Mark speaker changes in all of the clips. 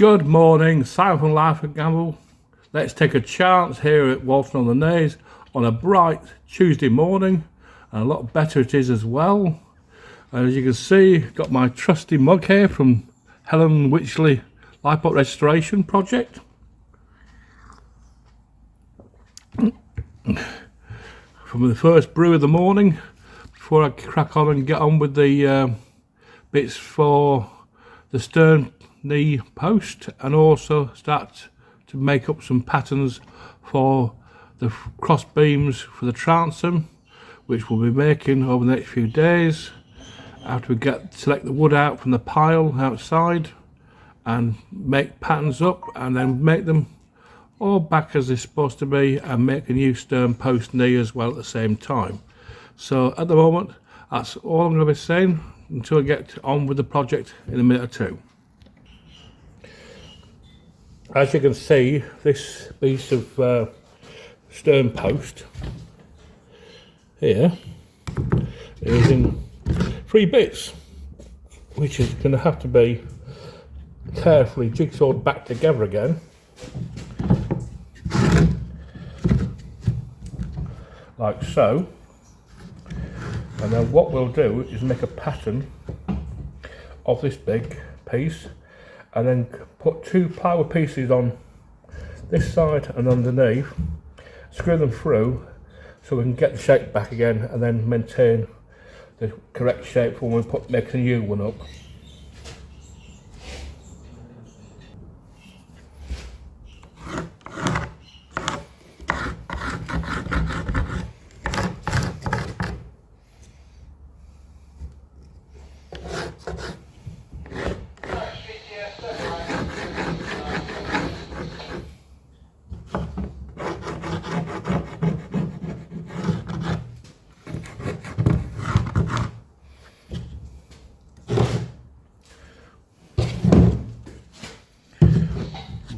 Speaker 1: Good morning, Simon from Life and Gamble. Let's take a chance here at Walton on the Naze on a bright Tuesday morning, and a lot better it is as well. And as you can see, got my trusty mug here from Helen Wycherley Restoration project. From the first brew of the morning, before I crack on and get on with the bits for the stern knee post, and also start to make up some patterns for the cross beams for the transom, which we'll be making over the next few days after we select the wood out from the pile outside and make patterns up, and then make them all back as they're supposed to be, and make a new stern post knee as well at the same time. So at the moment, that's all I'm going to be saying until I get on with the project in a minute or two. As you can see, this piece of stern post here is in 3 bits, which is going to have to be carefully jigsawed back together again, like so. And then what we'll do is make a pattern of this big piece, and then put 2 plywood pieces on this side and underneath, screw them through so we can get the shape back again, and then maintain the correct shape for when we make a new one up.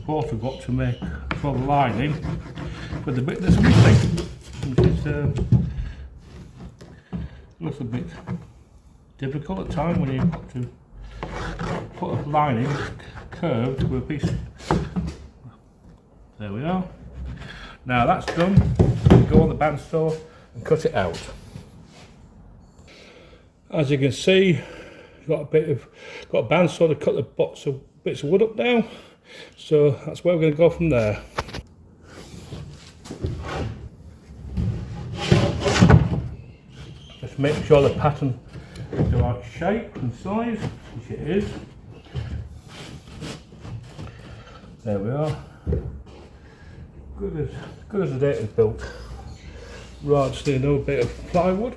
Speaker 1: We've also got to make for the lining for the bit that's missing, which is a little bit difficult at times when you've got to put a lining curved with a piece. There we are. Now that's done, we go on the bandsaw and cut it out. As you can see, got a bandsaw to cut the bits of wood up now. So that's where we're going to go from there. Just make sure the pattern is the right shape and size, which it is. There we are. Good as the date is built. Right, just need another bit of plywood.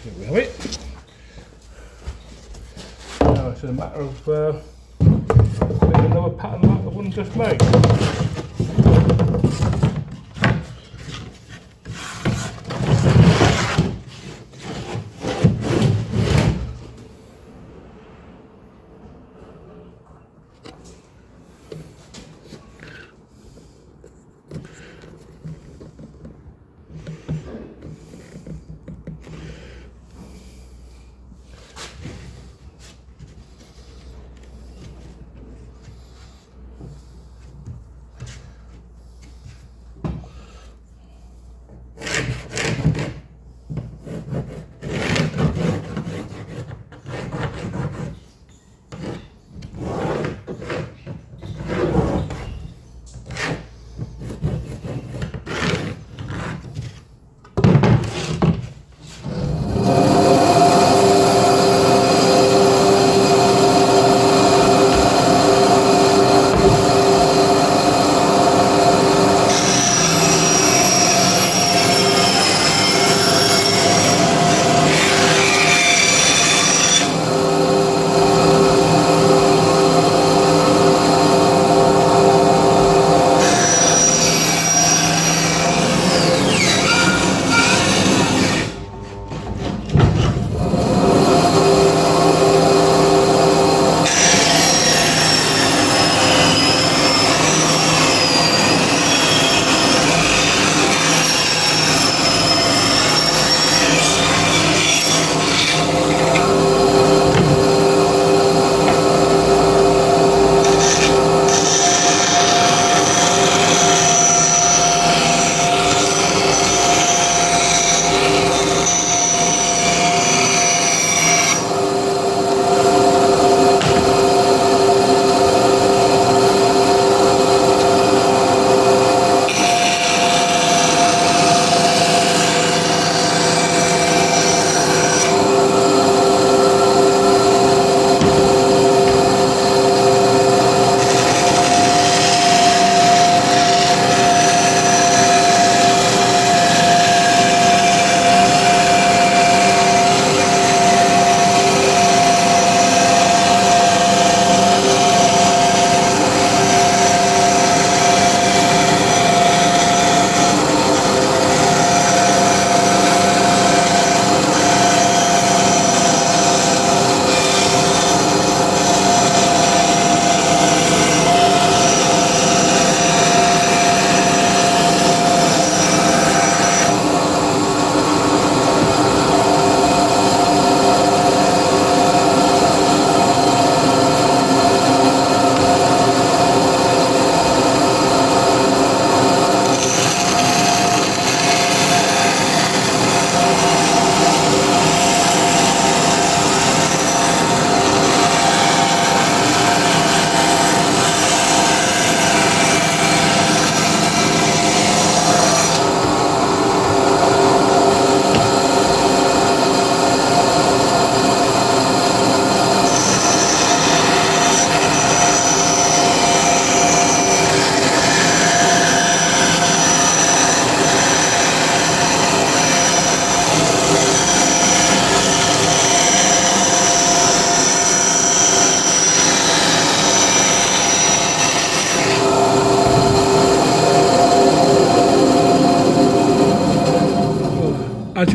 Speaker 1: Here we have it. Now it's a matter of making another pattern like the one just made.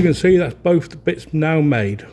Speaker 1: can see, that's both the bits now made.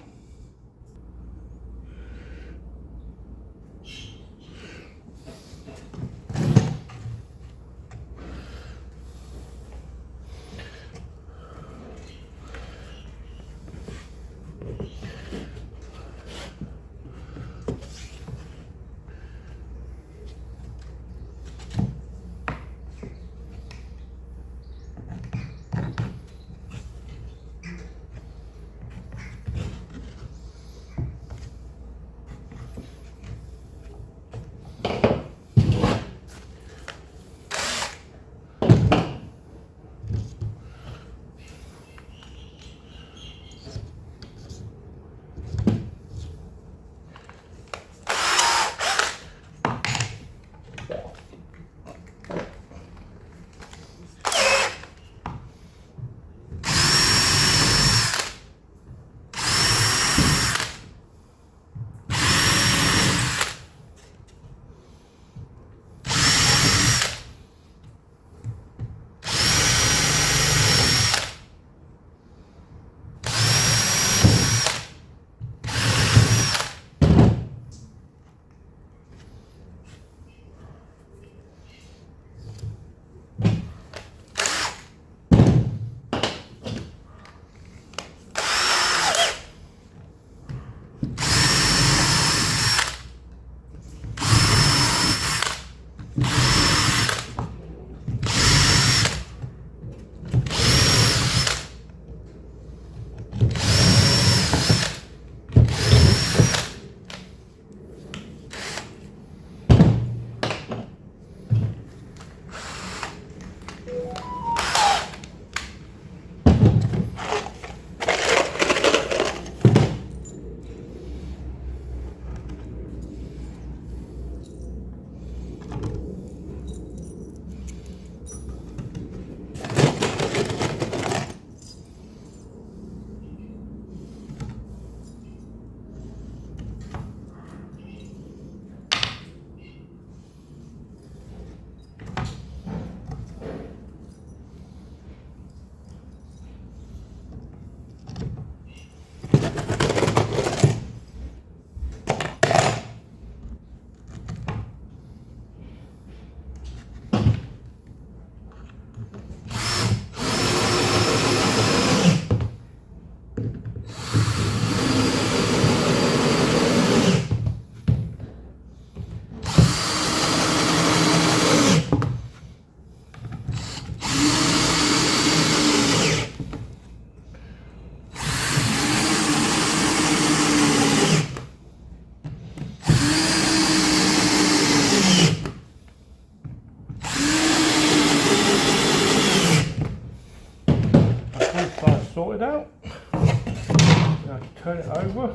Speaker 1: Sorted out. Now turn it over.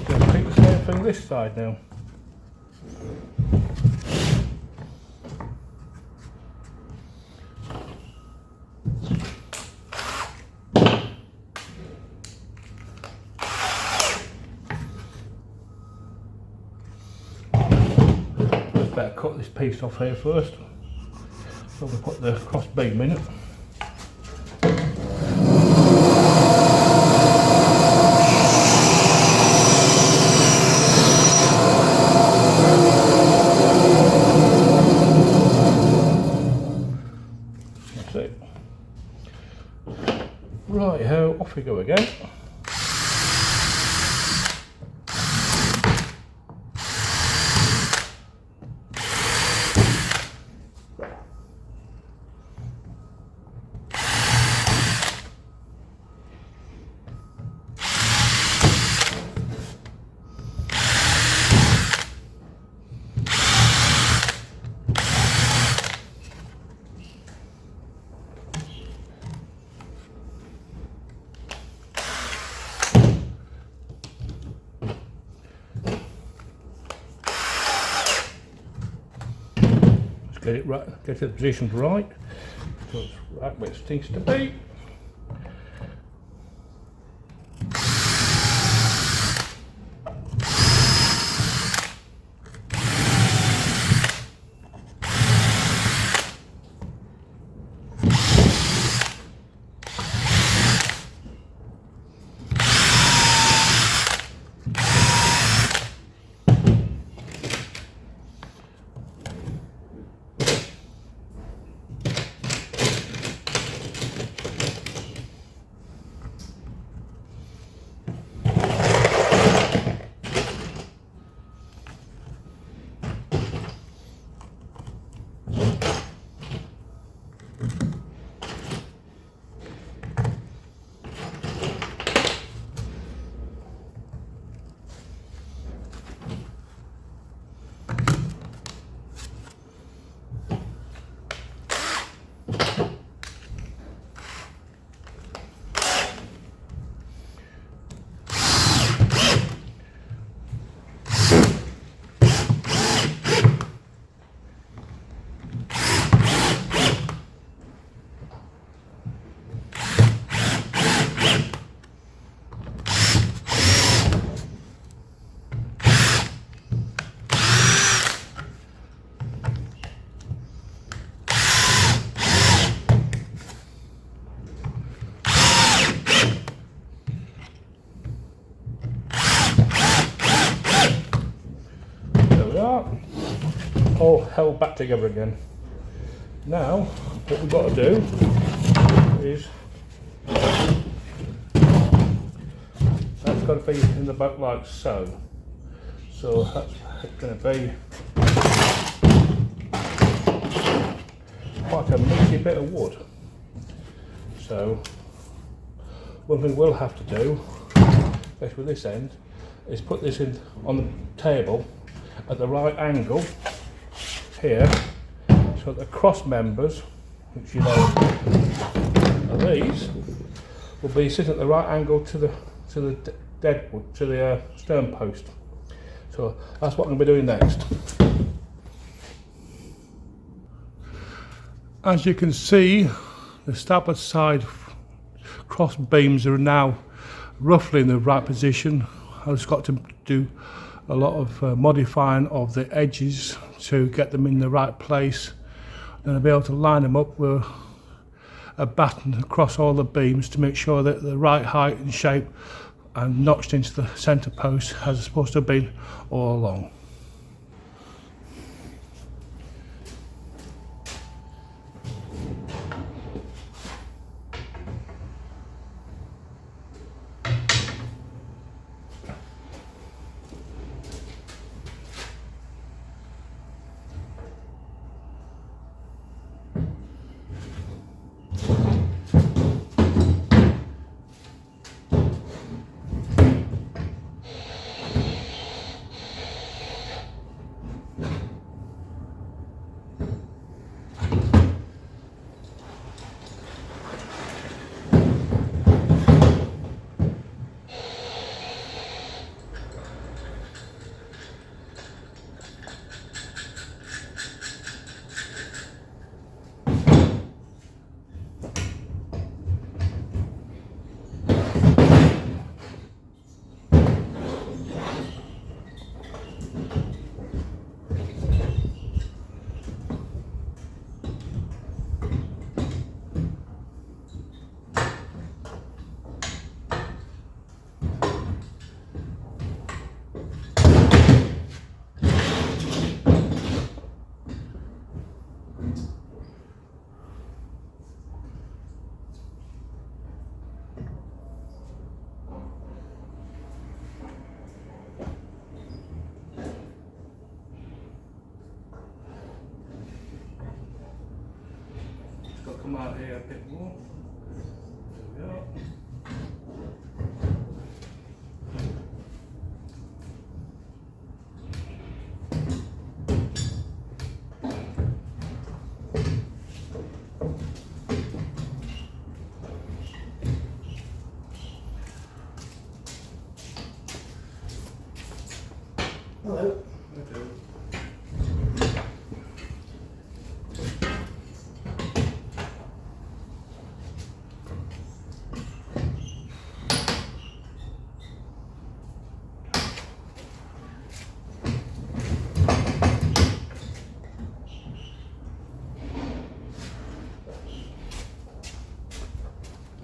Speaker 1: Just keep the same thing this side now. Just better cut this piece off here first. So we'll put the cross beam in it. Right, off we go again. Get it right, get the positions right, so it's right where it needs to be. are, all held back together again. Now, what we've got to do is, that's got to be in the boat like so. So that's going to be quite a meaty bit of wood. So one thing we'll have to do, especially with this end, is put this in on the table at the right angle here, so that the cross members, which you know are these, will be sitting at the right angle to the deadwood, to the stern post. So that's what I'm going to be doing next. As you can see, the starboard side cross beams are now roughly in the right position. I've just got to do a lot of modifying of the edges to get them in the right place. Then I'll be able to line them up with a batten across all the beams to make sure that the right height and shape and notched into the centre post as it's supposed to have been all along. Come out here a bit more. There we are. Hello.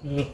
Speaker 1: Yeah.